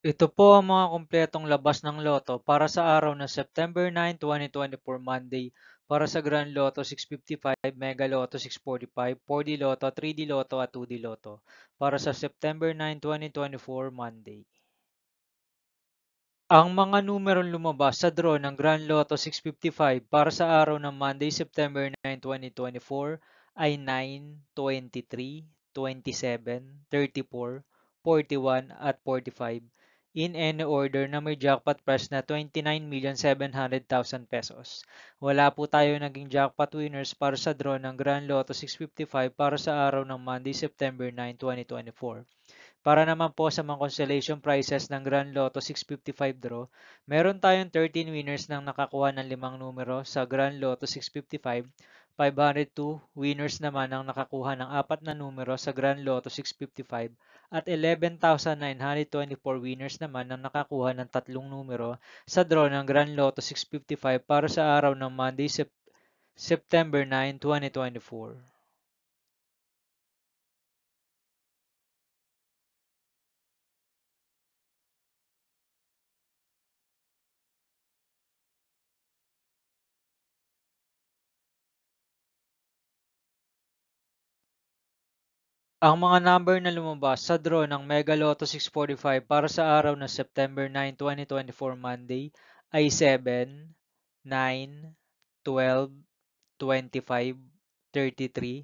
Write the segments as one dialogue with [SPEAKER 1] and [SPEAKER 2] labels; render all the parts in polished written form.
[SPEAKER 1] Ito po ang mga kumpletong labas ng loto para sa araw ng September 9, 2024 Monday para sa Grand Lotto 655, Mega Lotto 645, 4D Lotto, 3D Lotto at 2D Lotto para sa September 9, 2024 Monday. Ang mga numerong lumabas sa draw ng Grand Lotto 655 para sa araw ng Monday, September 9, 2024 ay 9, 23, 27, 34, 41 at 45 in any order na may jackpot price na 29,700,000 pesos. Wala po tayo naging jackpot winners para sa draw ng Grand Lotto 655 para sa araw ng Monday, September 9, 2024. Para naman po sa mga consolation prizes ng Grand Lotto 655 draw, meron tayong 13 winners nang nakakuha ng limang numero sa Grand Lotto 655, 502 winners naman ang nakakuha ng apat na numero sa Grand Lotto 655 at 11,924 winners naman ang nakakuha ng tatlong numero sa draw ng Grand Lotto 655 para sa araw ng Monday, September 9, 2024. Ang mga number na lumabas sa draw ng Mega Lotto 645 para sa araw ng September 9, 2024 Monday ay 7, 9, 12, 25, 33,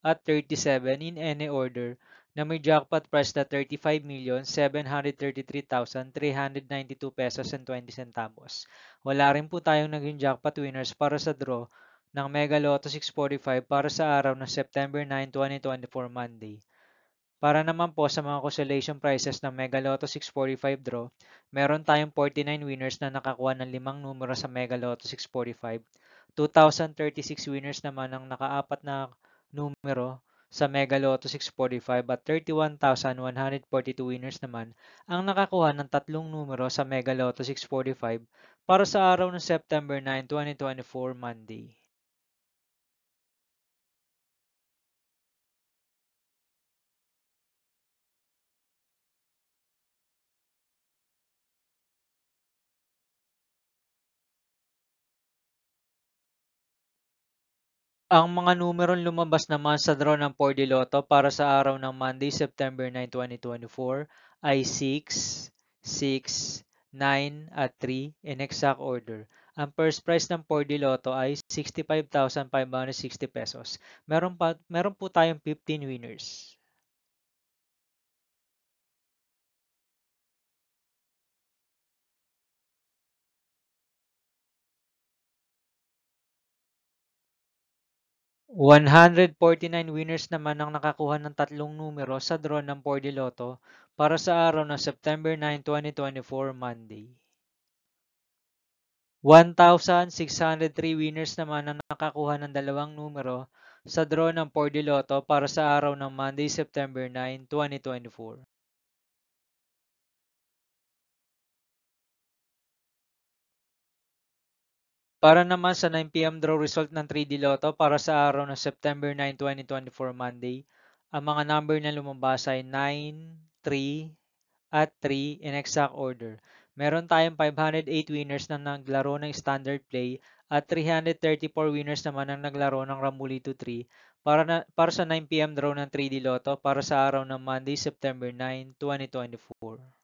[SPEAKER 1] at 37 in any order na may jackpot price na 35,733,392 pesos and 20 centavos. Wala rin po tayong naging jackpot winners para sa draw ng Mega Lotto 645 para sa araw ng September 9, 2024 Monday. Para naman po sa mga consolation prizes ng Mega Lotto 645 draw, meron tayong 49 winners na nakakuha ng limang numero sa Mega Lotto 645, 2,036 winners naman ang nakaapat na numero sa Mega Lotto 645 at 31,142 winners naman ang nakakuha ng tatlong numero sa Mega Lotto 645 para sa araw ng September 9, 2024 Monday. Ang mga numerong lumabas naman sa draw ng 4D Lotto para sa araw ng Monday, September 9, 2024 ay 6, 6, 9 at 3 in exact order. Ang first prize ng 4D Lotto ay 65,560 pesos. Meron po tayong 15 winners. 149 winners naman ang nakakuha ng tatlong numero sa draw ng 4D Lotto para sa araw ng September 9, 2024 Monday. 1,603 winners naman ang nakakuha ng dalawang numero sa draw ng 4D Lotto para sa araw ng Monday, September 9, 2024. Para naman sa 9 p.m. draw result ng 3D Lotto para sa araw ng September 9, 2024 Monday, ang mga number na lumabas ay 9, 3, at 3 in exact order. Meron tayong 508 winners na naglaro ng standard play at 334 winners naman ang naglaro ng Ramulito 3 para sa 9 p.m. draw ng 3D Lotto para sa araw ng Monday, September 9, 2024.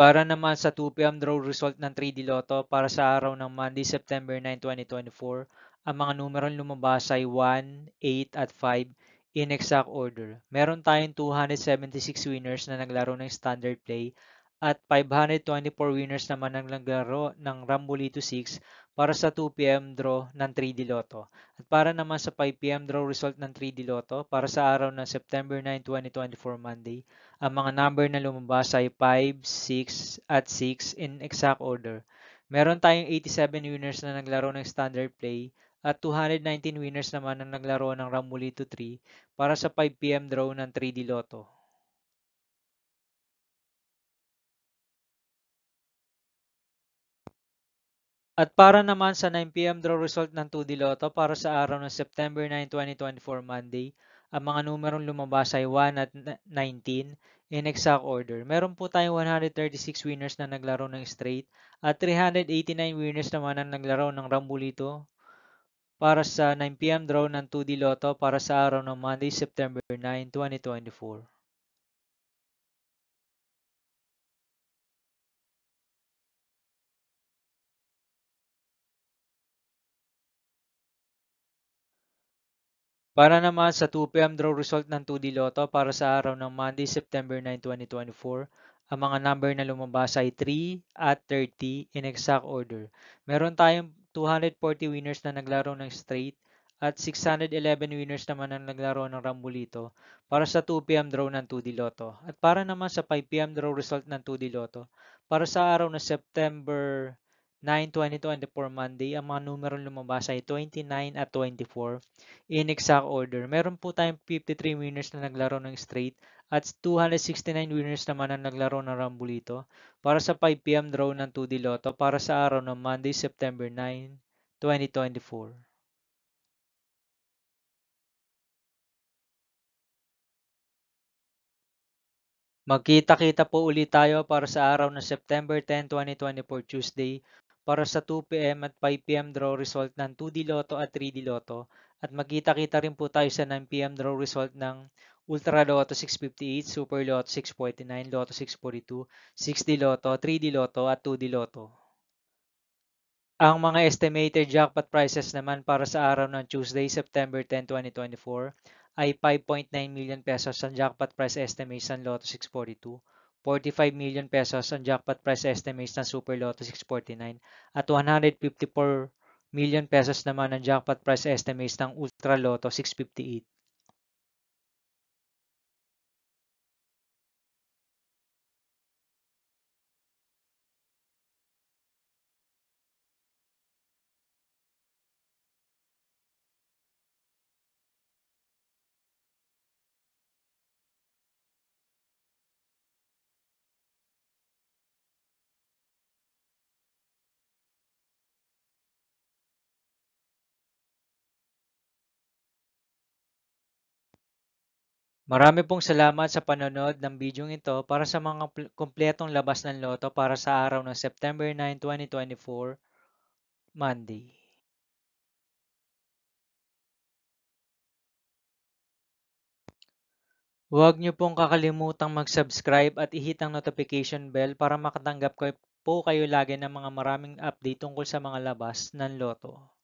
[SPEAKER 1] Para naman sa 2 p.m. draw result ng 3D Lotto para sa araw ng Monday, September 9, 2024, ang mga numerong lumabas ay 1, 8 at 5 in exact order. Meron tayong 276 winners na naglaro ng standard play at 524 winners naman ang naglaro ng Rambolito 6 para sa 2 p.m. draw ng 3D Lotto. At para naman sa 5 p.m. draw result ng 3D Lotto para sa araw ng September 9, 2024 Monday, ang mga number na lumabas ay 5, 6 at 6 in exact order. Meron tayong 87 winners na naglaro ng standard play at 219 winners naman ang naglaro ng Ramulito 3 para sa 5 p.m. draw ng 3D Lotto. At para naman sa 9 p.m. draw result ng 2D Lotto para sa araw ng September 9, 2024 Monday, ang mga numerong lumabas ay 1 at 19 in exact order. Meron po tayong 136 winners na naglaro ng straight at 389 winners naman na naglaro ng Rambulito para sa 9 p.m. draw ng 2D Lotto para sa araw ng Monday, September 9, 2024. Para naman sa 2 p.m. draw result ng 2D Lotto para sa araw ng Monday, September 9, 2024, ang mga number na lumabas ay 3 at 30 in exact order. Meron tayong 240 winners na naglaro ng straight at 611 winners naman na naglaro ng Rambulito para sa 2 p.m. draw ng 2D Lotto. At para naman sa 5 p.m. draw result ng 2D Lotto para sa araw ng September 9, 2024 Monday, ang mga numerong lumabas ay 29 at 24 in exact order. Meron po tayong 53 winners na naglaro ng straight at 269 winners naman na naglaro ng Rambulito para sa 5 p.m. draw ng 2D Lotto para sa araw ng Monday, September 9, 2024. Magkita-kita po ulit tayo para sa araw ng September 10, 2024 Tuesday para sa 2 p.m. at 5 p.m. draw result ng 2D Lotto at 3D Lotto at magkita-kita rin po tayo sa 9 p.m. draw result ng Ultra Lotto 658, Super Lotto 649, Lotto 642, 6D Lotto, 3D Lotto at 2D Lotto. Ang mga estimated jackpot prices naman para sa araw ng Tuesday, September 10, 2024 ay 5.9 million pesos ang jackpot price estimates ng Lotto 642, 45 million pesos ang jackpot price estimates ng Super Lotto 649 at 154 million pesos naman ang jackpot price estimates ng Ultra Lotto 658. Marami pong salamat sa panonood ng bidyong ito para sa mga kumpletong labas ng loto para sa araw ng September 9, 2024, Monday. Huwag niyo pong kakalimutang mag-subscribe at i-hit ang notification bell para makatanggap po kayo lagi ng mga maraming update tungkol sa mga labas ng loto.